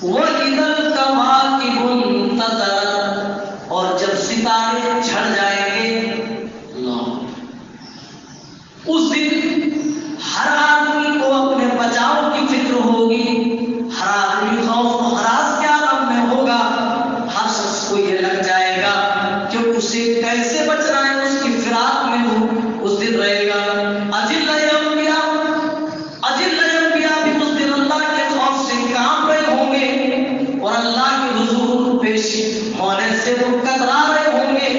وَإِذَا الْكَوَاكِبُ انتَثَرَتْ، اور جب ستارے جھڑ جائیں گے، اس دن ہر آدمی کو اپنے بچاؤ کی فکر ہوگی، ہر آدمی خوف و ہراس کے عالم میں ہوگا، ہر شخص کو یہ لگ جائے گا کہ اسے کیسے بچنا ہے، اس کی فراق میں وہ اس دن رہے گا۔ اجل انبیاء بھی اس دن اللہ کے خوف سے کانپ رہے ہوں گے اور اللہ کے حضور پیش ہونے سے وہ کترا رہے ہوں گے۔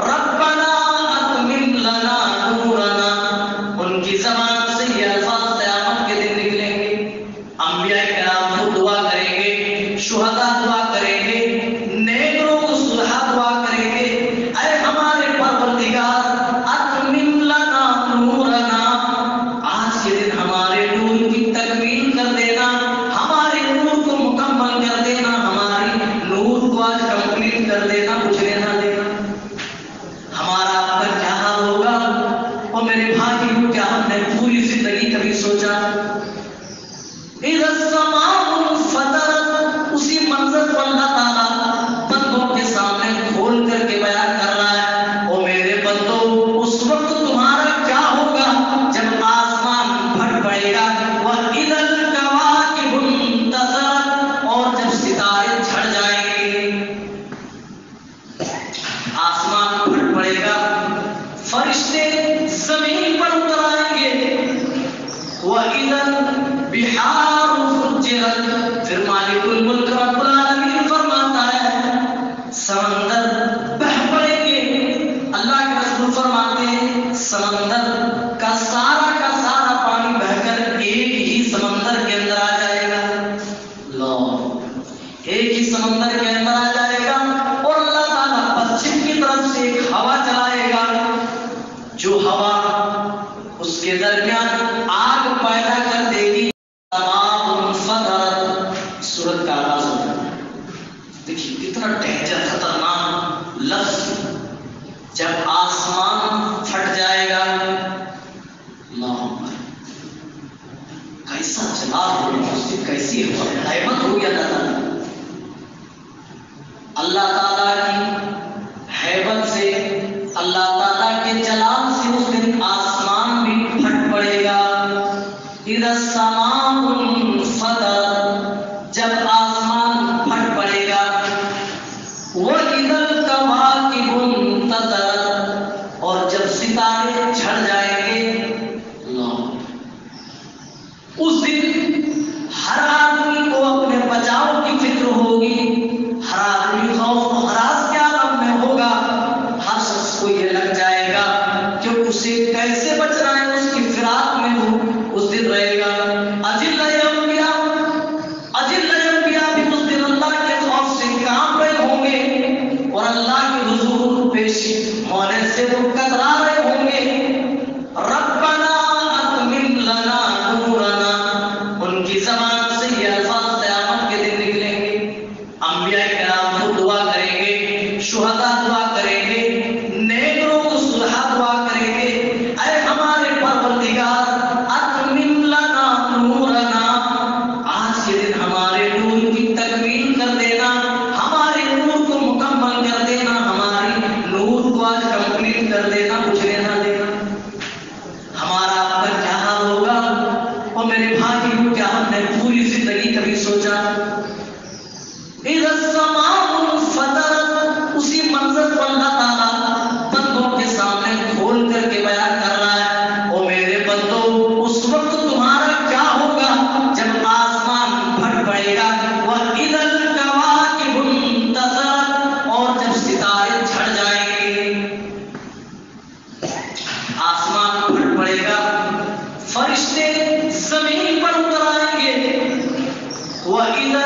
ربنا اتمم لنا نورنا، ان کی زبان سے یہ الفاظ قیامت کے دن نکلیں گے۔ انبیاء کرام کو دعا کریں گے، شہداء دعا کریں گے، نیک لوگ صلحاء دعا کریں گے، اے ہمارے پروردگار اتمم لنا نورنا، آج کے دن ہمارے نور کی تکمیل کر دینا، ہمارے نور کو مکمل کر دینا، ہماری نور کو آج کمپلیٹ کر دینا، کچھ نہ دینا۔ ہمارا آپ کا کیا حال ہوگا؟ اور میرے بھائیوں، کیا ہم نے پوری زندگی کبھی سوچا؟ اذا السماء انفطرت، اسی منظر کو اللہ تعالیٰ بندوں کے سامنے کھول کر کے بیان کر رہا ہے، او میرے بندوں، اس وقت تمہارا کیا ہوگا جب آسمان پھٹ پڑے گا، وَإِذَا الْكَوَاكِبُ انتَثَرَتْ، اور جب ستارے جھڑ جائیں گے، آسمان پھٹ پڑے گا، فرشتے زمین پر اتر آئیں گے، وَإِذَا الْبِحَارُ فُجِّرَتْ، پھر مالک الملک رب العالمین فرماتا ہے سمندر بہہ پڑیں گے۔ اللہ کے رسول فرماتے ہیں سمندر کا سارا پانی بہہ کر ایک ہی سمندر کے اندر آ جائے گا، ایک ہی سمندر کے اندر آ جائے گا، اور اللہ تعالیٰ پچھم کی طرف سے ایک ہوا چلائے گا، جو ہوا اس کے درمیان آگ پیدا کر دے گی۔ سورت کا آغاز ہوتا ہے، دیکھیے کتنا ڈینجر خطرناک لفظ، جب آسمان پھٹ جائے گا، کیسا جلال ہوگا، اس کی کیسی ہیبت ہوگی اللہ تعالیٰ کی ہیبت سے، اللہ تعالیٰ کے جلال سے اس دن آسمان بھی پھٹ پڑے گا۔ اذا السماء انفطرت، جب آسمان پھٹ پڑے گا، وَإِذَا الْكَوَاكِبُ انتَثَرَتْ، اور جب ستارے جھڑ جائیں گے، اس دن ہر آدمی کو اپنے بچاؤ کی فکر ہوگی، ہر آدمی خوف و ہراس کے عالم میں ہوگا، ہر شخص کو یہ لگ جائے گا کہ اسے کیسے بچنا ہے، اس کی فراق میں وہ اس دن رہے گا۔ اجل انبیاء بھی اس دن اللہ کے خوف سے کانپ رہے ہوں گے اور اللہ کے حضور پیش ہونے سے وہ کترا رہے ہوں گے۔ ربنا اتمم لنا نورنا، ان کی زبان سے یہ الفاظ قیامت کے دن نکلیں گے۔ انبیاء کرام کو دعا کریں گے، شہداء دعا کریں گے، نیک لوگ صلحاء دعا کریں گے، اے ہمارے پروردگار اتمم لنا نورنا، آج کے دن ہمارے نور کی تکمیل کر دینا، ہمارے نور کو مکمل کر دینا، ہماری نور کو آج کمپلیٹ کر دینا، کچھ نہ دینا۔ ہمارا آپ کا کیا حال ہوگا؟ اور میرے بھائیوں، کیا ہم نے پوری زندگی کبھی سوچا؟ اذا السماء انفطرت، اسی منظر کو اللہ تعالیٰ بندوں کے سامنے کھول کر کے بیان کر رہا ہے، او میرے بندوں، اس وقت تمہارا کیا ہوگا جب آسمان پھٹ پڑے گا، وَإِذَا الْكَوَاكِبُ انتَثَرَتْ، اور جب ستارے جھڑ جائیں گے، آسمان پھٹ پڑے گا، فرشتے زمین پر اتر آئیں گے، وَإِذَا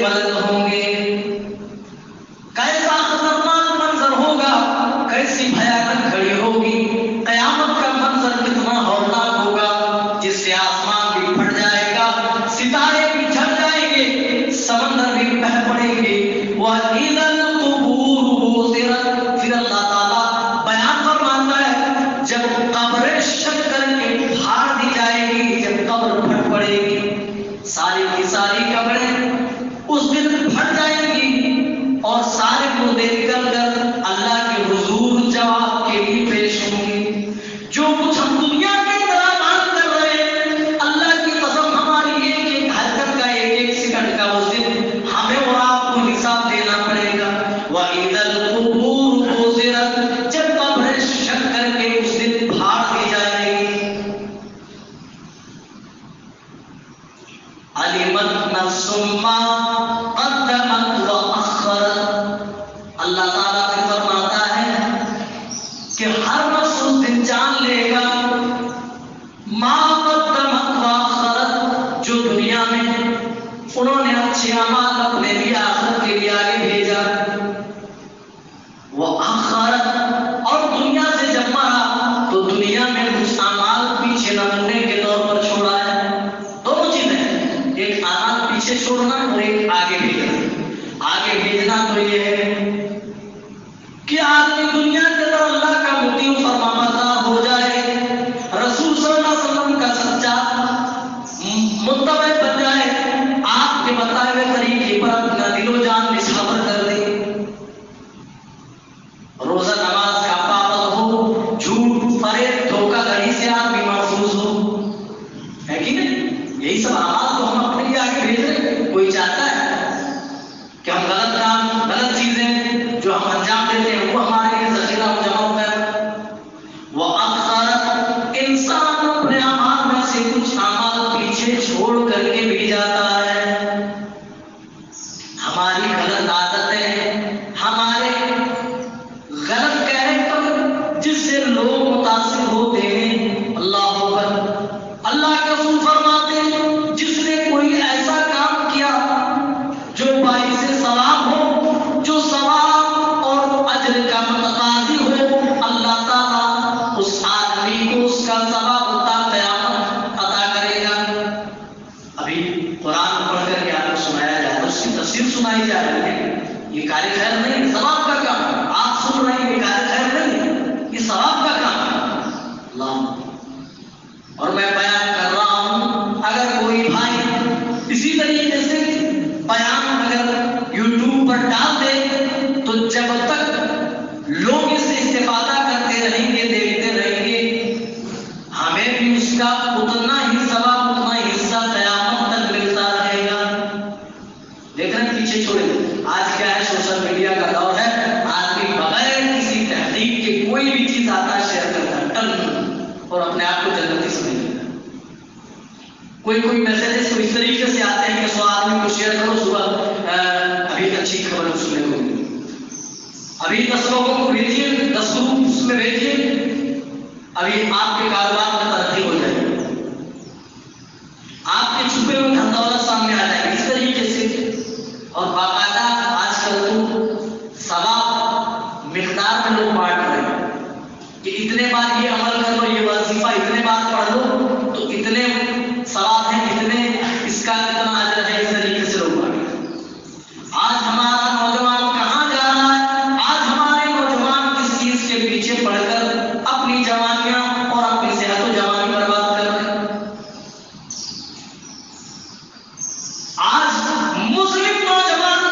بلند ہوں گے. کیسا خطرناک منظر ہوگا، کیسی بھیانک گھڑی ہوگی. قیامت کا منظر کتنا ہولناک ہوگا، جس سے آسمان بھی پھٹ جائے گا، ستارے بھی جھل جائیں گے، سمندر بھی بہہ پڑیں گے. وَإِذَا الْقُبُورُ بُعْثِرَتْ، پھر اللہ تعالیٰ بیان فرماتا ہے جب قبریں شک کر کے پھاڑ دی جائے گی، جب قبر پھٹ پڑے گی، ساری کی ساری قبریں اس دن پھٹ جائیں گی اور سارے مردے نکل کر اللہ کے حضور جواب کے لیے پیش ہوں گے. جو کچھ ہم دنیا کے درآمد کر رہے ہیں، اللہ کی قسم ہماری ایک ایک حرکت کا، ایک ایک سیکنڈ کا اس دن ہمیں اور آپ کو حساب دینا پڑے گا. وَإِذَا الْقُبُورُ بُعْثِرَتْ، جب قبریں شک کر کے اس دن پھاڑ دی جائے گی. عَلِمَتْ نَفْسٌ مَّا قَدَّمَتْ وَأَخَّرَتْ، اللہ تعالیٰ نے فرماتا ہے کہ ہر نفس اس دن جان لے گا مَا قَدَّمَتْ وَأَخَّرَتْ، جو دنیا میں انہوں نے اچھے اعمال اپنے لیے آخرت کے لیے آگے بھیجا. وَأَخَّرَتْ، اور دنیا سے جب مرا تو دنیا میں کچھ اعمال پیچھے نمونے کے طور پر چھوڑا ہے. دونوں چیزیں، ایک اعمال پیچھے چھوڑنا اور ایک آگے بھیجنا. آگے بھیجنا تو یہ ہے کہ آدمی دنیا کے اندر اللہ کا مطیع فرما بردار ہو جائے، رسول صلی اللہ علیہ وسلم کا سچا متبع بن جائے، آپ کے بتائے ہوئے طریقے پر اپنا دل و جان نچھاور کر دے، روزہ نماز کا پابند ہو، جھوٹ فریب دھوکہ دھڑی سے آدمی محفوظ ہو. ہے کہ نہیں؟ یہی سب اعمال تو ہم اپنے لیے آگے بھیج رہے ہیں. کوئی چاہتا ہے کہ ہم غلط کام، غلط چیزیں جو ہم انجام دیتے ہیں وہ ہمارے لیے ذخیرہ ہو جمع ہوتا ہے. وَأَخَّرَتْ، انسان اپنے اعمال میں سے کچھ اعمال پیچھے چھوڑ کر کے بھی جاتا ہے. ہماری غلط عادتیں، ہمارے غلط کیریکٹر جس سے لوگ متاثر ہوتے ہیں. اللہ اکبر. اللہ کے رسول فرماتے ہیں جس نے کوئی ایسا کام کیا جو باعث ثواب ہو، جو ثواب اور اجر کا متقاضی ہو، اللہ تعالیٰ اس آدمی کو اس کا ثواب تا قیامت عطا کرے گا. ابھی قرآن پڑھ کر کے آپ کو سنایا جا رہا ہے، اس کی تفسیر سنائی جا رہی ہے. یہ کار خیر نہیں، ثواب کا کام ہے. آپ سن رہے ہیں یہ کار خیر نہیں، یہ ثواب کا کام ہے. اللہ. اور میں بیان کر رہا ہوں، اگر کوئی بھائی اسی طریقے سے بیان اگر یوٹیوب پر ڈال دے تو جب تک لوگ اس سے استفادہ کرتے رہیں گے، دیکھتے رہیں گے، ہمیں بھی اس کا اتنا ہی ثواب، اتنا ہی حصہ قیامت تک ملتا رہے گا. دیکھ رہے ہیں پیچھے چھوڑے. آج کیا ہے، سوشل میڈیا کا دور ہے، آدمی بغیر کسی تحقیق کے کوئی بھی چیز آتا ہے شیئر کرتا ہے ٹن، اور اپنے آپ کو جنتی سمجھ لیتا ہے. کوئی میسیجز تو اس طریقے سے آتے ہیں کہ 100 آدمی کو شیئر کرو، صبح ابھی اچھی خبر سننے کو ملی، ابھی 10 لوگوں کو بھیجیے، 10 گروپ اس میں بھیجیے، ابھی آپ کے کاروبار میں ترقی ہو جائے گی، آپ کے چھپے ہوئے دھن دولت سامنے آ جائے گی. اس طریقے سے. اور باقاعدہ آج کل تو ثواب مقدار میں لوگ بانٹ رہے ہیں کہ اتنے بار یہ عمل کر لو، یہ وظیفہ اتنے بار پڑھ لو تو اتنے ثواب ہیں، اتنے اس کا اتنا اجر ہے. اس طریقے سے لوگ بانٹ رہے ہیں. آج ہمارا نوجوان کہاں جا رہا ہے؟ آج ہمارے نوجوان کس چیز کے پیچھے پڑھ کر اپنی جوانیاں اور اپنی صحت و جوانی برباد کر رہے ہیں. آج مسلم نوجوان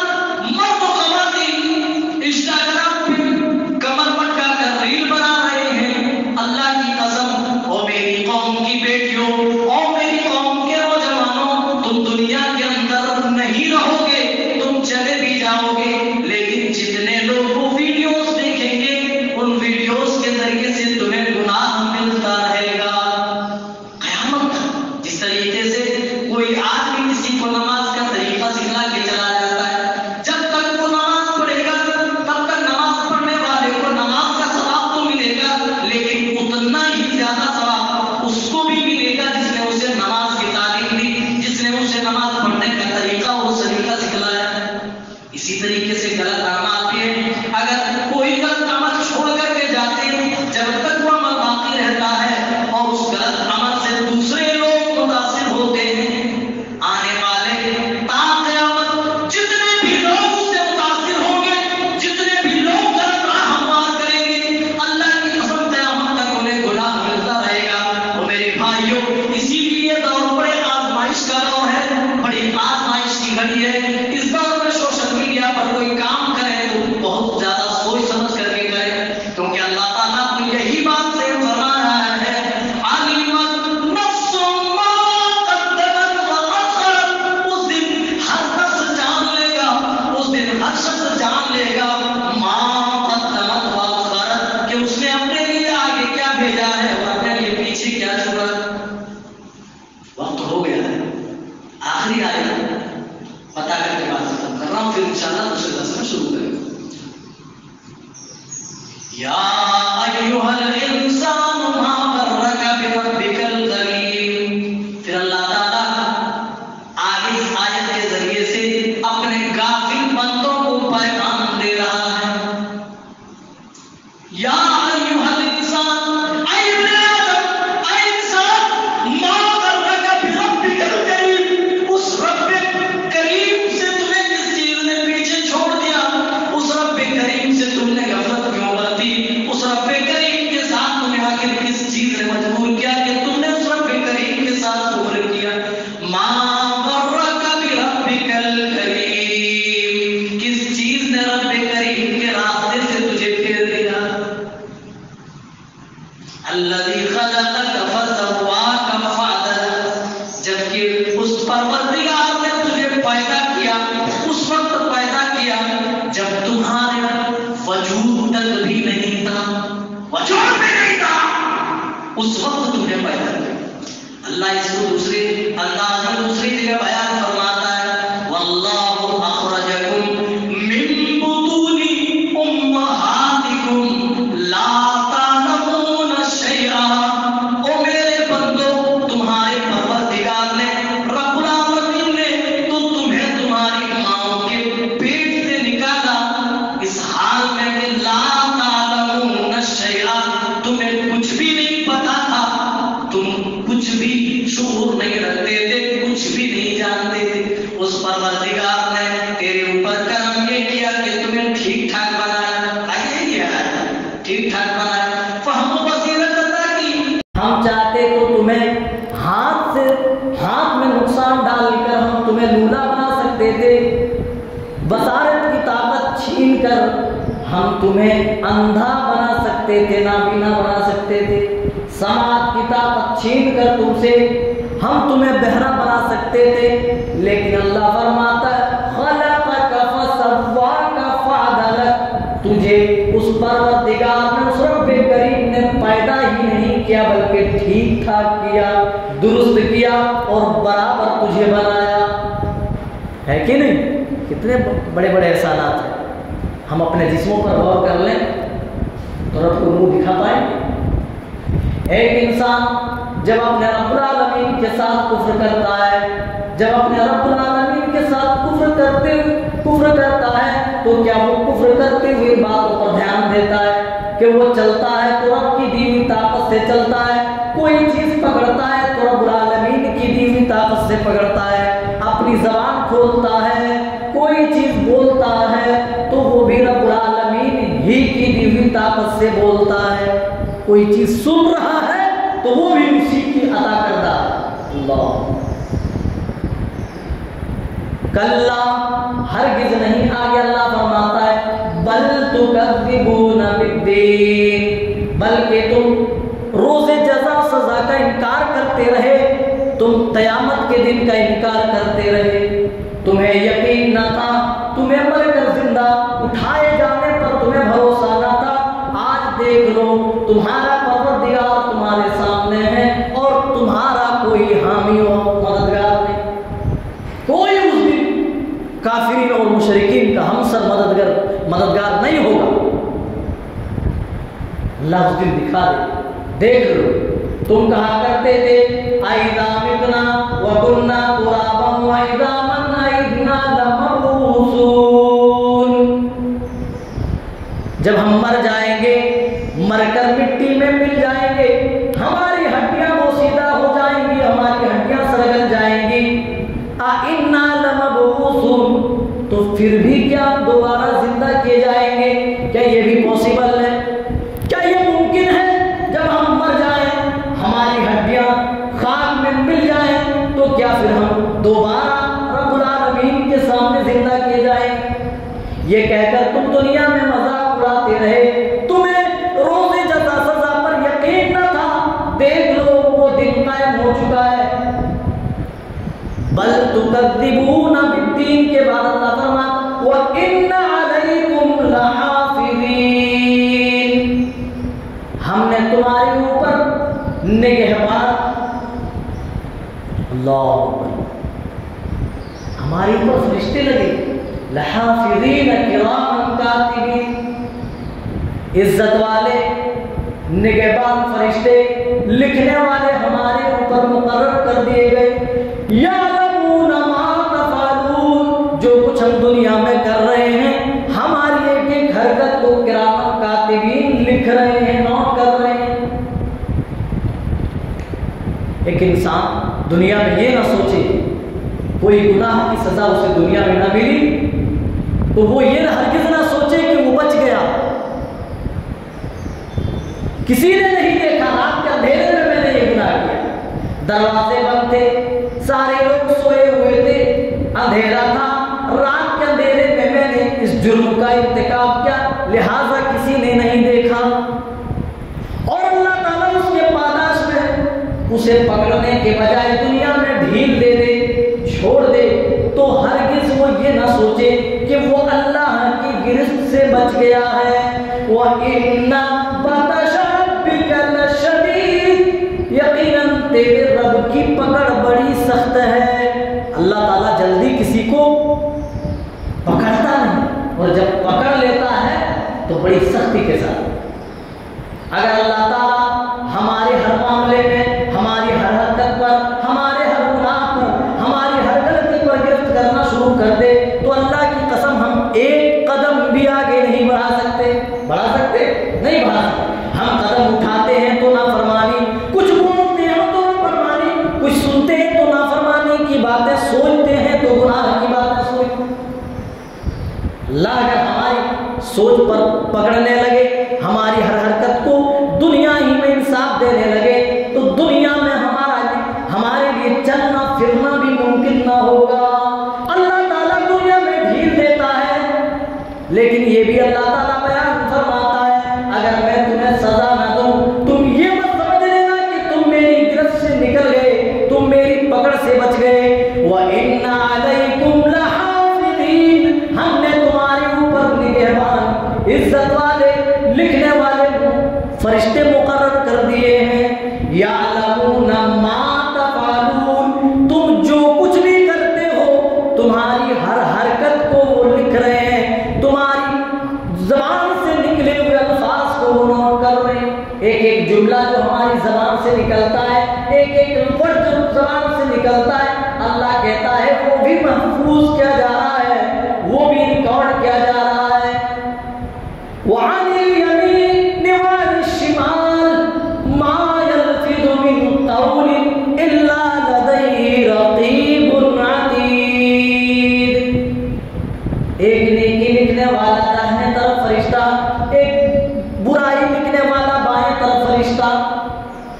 آخری آیت بتا کر کے بات ختم کر رہا ہوں، پھر انشاءاللہ دوسرے درس میں شروع کریں گے۔ یا ایھا الانسان ما غرک بربک الکریم۔ پھر اللہ تعالیٰ آگے اس آیت کے ذریعے سے اپنے غافل بندوں کو پیغام دے رہا ہے۔ یا ایھا الانسان، اے ابن آدم، اے انسان، ما غرک بربک الکریم، اس رب کریم سے تمہیں کس چیز نے پیچھے چھوڑ دیا؟ اس رب کریم سے تم نے غفلت کیوں برتی؟ اس رب کریم کے ساتھ تمہیں آخر کس چیز نے مجبور کیا کہ تم نے اس رب کریم کے ساتھ کفر کیا؟ ما غرک بربک الکریم، کس چیز نے رب کریم کے راستے سے تجھے پھیر دیا؟ الذی خلقک فسواک فعدلک، جبکہ اس پروردگار نے تجھے پیدا کیا، اس وقت پیدا کیا جب تمہارے وجود تک بھی نہیں تھا، وجود بھی نہیں تھا، اس وقت تمہیں پیدا کیا۔ اللہ اس کو دوسرے انداز میں دوسری جگہ بیان فرماتا ہے، واللہ اخرجکم من بطون امہاتکم لا تعلمون شیئا۔ او میرے بندو، تمہارے پروردگار نے، رب العالمین نے تو تمہیں تمہاری ماں کے پیٹ سے نکالا اس حال میں کہ لا تعلمون شیئا، تمہیں کچھ بھی نہیں پتا تھا، تم کچھ بھی شعور نہیں رکھتے تھے، کچھ بھی نہیں جانتے تھے۔ اس پروردگار نے تیرے اوپر کرم یہ کیا کہ تمہیں ٹھیک ٹھاک بنایا، ٹھیک ٹھاک بنایا، فہم و بصیرت عطا کی۔ ہم چاہتے تو تمہیں ہاتھ میں نقصان ڈال کر ہم تمہیں لولا بنا سکتے تھے، بصارت کی طاقت چھین کر ہم تمہیں اندھا بنا سکتے تھے، نابینا بنا سکتے تھے، سماعت کی طاقت چھین کر تم سے ہم تمہیں بہرا بنا سکتے تھے، لیکن اللہ فرماتا ہے خلقک فسواک فعدلک، تجھے اس پروردگار نے، اس رب کریم نے پیدا ہی نہیں کیا بلکہ ٹھیک ٹھاک کیا، درست کیا اور برابر تجھے بنایا۔ ہے کہ نہیں؟ کتنے بڑے بڑے احسانات ہیں۔ ہم اپنے جسموں پر غور کر لیں تو رب کو منہ دکھا پائیں گے؟ ایک انسان جب اپنے رب العالمین کے ساتھ کفر کرتا ہے، جب اپنے رب العالمین کے ساتھ کفر کرتا ہے تو کیا وہ کفر کرتے ہوئے باتوں پر دھیان دیتا ہے کہ وہ چلتا ہے تو رب کی دی ہوئی طاقت سے چلتا ہے، کوئی چیز پکڑتا ہے تو رب العالمین کی دی ہوئی طاقت سے پکڑتا ہے، اپنی زبان کھولتا ہے، کوئی چیز بولتا ہے تو وہ بھی رب العالمین ہی کی دی ہوئی طاقت سے بولتا ہے، کوئی چیز سن رہا ہے تو وہ بھی اسی کی عطا کردہ اللہ۔ کلا، ہرگز نہیں، آگے اللہ فرماتا ہے بل تکذبون بالدین، بلکہ تم روز جزا سزا کا انکار کرتے رہے، تم قیامت کے دن کا انکار کرتے رہے، تمہیں یقین نہ تھا، تمہیں مر کر زندہ اٹھائے جانے پر تمہیں بھروسہ نہ تھا، آج دیکھ لو تمہارا پروردگار تمہارے سامنے ہے اور تمہارا کوئی حامی و مددگار نہیں، کوئی اس دن کافرین اور مشرکین کا ہمسر مددگار نہیں ہوگا۔ اللہ اس دن دکھا دے، دیکھ لو تم کہا کرتے تھے اَإِذَا مِتْنَا وَكُنَّا تُرَابًا وَعِظَامًا أَإِنَّا لَمَبْعُوثُونَ، جب ہم مر جائیں گے، مر کر مٹی میں مل جائیں گے، ہماری ہڈیاں بوسیدہ ہو جائیں گی، ہماری ہڈیاں سرگل جائیں گی، أَإِنَّا لَمَبْعُوثُونَ، تو پھر بھی کیا دوبارہ زندہ کیے جائیں گے؟ کیا یہ بھی پاسبل ہے؟ کیا یہ ممکن ہے جب ہم مر جائیں، ہماری ہڈیاں خاک میں مل جائیں تو کیا پھر ہم دوبارہ رب العالمین کے سامنے زندہ کیے جائیں؟ یہ کہہ کر تم دنیا میں مذاق اڑاتے رہے، تمہیں روز جزا سزا پر یقین نہ تھا، دیکھ لو وہ دن قائم ہو چکا ہے۔ بل تکذبون بالدین کے بعد اللہ فرماتا وَإِنَّ عَلَيْكُمْ لَحَافِظِينَ، ہم نے تمہارے اوپر نگہبان، اللہ ہمارے اوپر فرشتے لگے، لحافظین کرام کاتبین، عزت والے نگہبان فرشتے لکھنے والے ہمارے اوپر مقرر کر دیے گئے۔ یعلمون ما تفعلون، جو کچھ ہم دنیا میں کر رہے ہیں ہماری ایک ایک حرکت کو کرام کاتبین لکھ رہے ہیں، نوٹ کر رہے ہیں۔ ایک انسان دنیا میں یہ نہ سوچے کوئی گناہ کی سزا اسے دنیا میں نہ ملی تو وہ یہ ہرگز نہ سوچے کہ وہ بچ گیا۔ کسی نے نہیں دیکھا، رات کے اندھیرے میں نے یہ گناہ کیا، دروازے بند تھے، سارے لوگ سوئے ہوئے تھے، اندھیرا تھا، رات کے اندھیرے میں نے اس جرم کا ارتکاب کیا، لہذا کسی نے نہیں دیکھا۔ اور اللہ تعالیٰ اس کے پاداش میں اسے پکڑنے کے بجائے دنیا میں ڈھیل دے دے، چھوڑ دے، تو ہرگز وہ یہ نہ سوچے کہ وہ اللہ کی گرفت سے بچ گیا ہے۔ وَإِنَّ بَطْشَ رَبِّكَ لَشَدِيدٌ، یقیناً تیرے رب کی پکڑ بڑی سخت ہے۔ اللہ تعالیٰ جلدی کسی کو پکڑتا نہیں، اور جب پکڑ لیتا ہے تو بڑی سختی کے ساتھ۔ اگر اللہ تعالیٰ ہمارے ہر معاملے میں، ہماری ہر حرکت پر، ہمارے ہر گناہ پر، ہماری ہر غلطی پر گرفت کرنا شروع کر دے تو اللہ کی قسم ہم ایک قدم بھی آگے نہیں بڑھا سکتے۔ بڑھا سکتے؟ نہیں بڑھا سکتے۔ ہم قدم اٹھاتے ہیں تو نافرمانی، کچھ بولتے ہیں تو نافرمانی، کچھ سنتے ہیں تو نافرمانی کی باتیں سوچتے ہیں تو گناہ کی باتیں سوچتے ہیں۔ اللہ اگر ہماری سوچ پر پکڑنے لگے، ہماری ہر حرکت کو دنیا ہی میں انصاف دینے لگے تو دنیا میں ہمارے لیے چلنا پھرنا بھی ممکن نہ ہوگا۔ اللہ تعالیٰ دنیا میں ڈھیل دیتا ہے، لیکن یہ بھی اللہ تعالیٰ بیان فرماتا ہے اگر میں تمہیں سزا نہ دوں تم یہ مت سمجھ لینا کہ تم میری گرفت سے نکل گئے، تم میری پکڑ سے بچ گئے۔ وَإِنَّ عَلَيْكُمْ لَحَافِظِينَ، ہم نے تمہارے اوپر نگہبان، عزت والے، لکھنے والے فرشتے مقرر کر دیے ہیں۔ یعلمون ما تفعلون، تم جو کچھ بھی کرتے ہو تمہاری ہر حرکت کو وہ لکھ رہے ہیں، تمہاری زبان سے نکلے ہوئے الفاظ کو وہ نوٹ کر رہے ہیں۔ ایک ایک جملہ جو ہماری زبان سے نکلتا ہے، ایک ایک ورڈ جو زبان سے نکلتا ہے، اللہ کہتا ہے وہ بھی محفوظ کیا جا رہا ہے، وہ بھی ریکارڈ کیا جا رہا ہے۔ وَعَنِ الْيَمِينِ وَعَنِ الشِّمَالِ مَا يَلْفِظُ مِن قَوْلٍ إِلَّا لَدَيْهِ رَقِيبٌ عَتِيدٌ، ایک نیکی لکھنے والا داہنے طرف فرشتہ، ایک برائی لکھنے والا بائیں طرف فرشتہ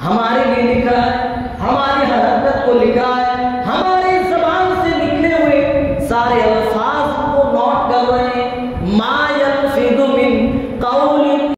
ہمارے لیے لکھ رہا ہے، ہماری ہر حرکت کو لکھ رہا ہے، ہماری زبان سے نکلے ہوئے سارے الفاظ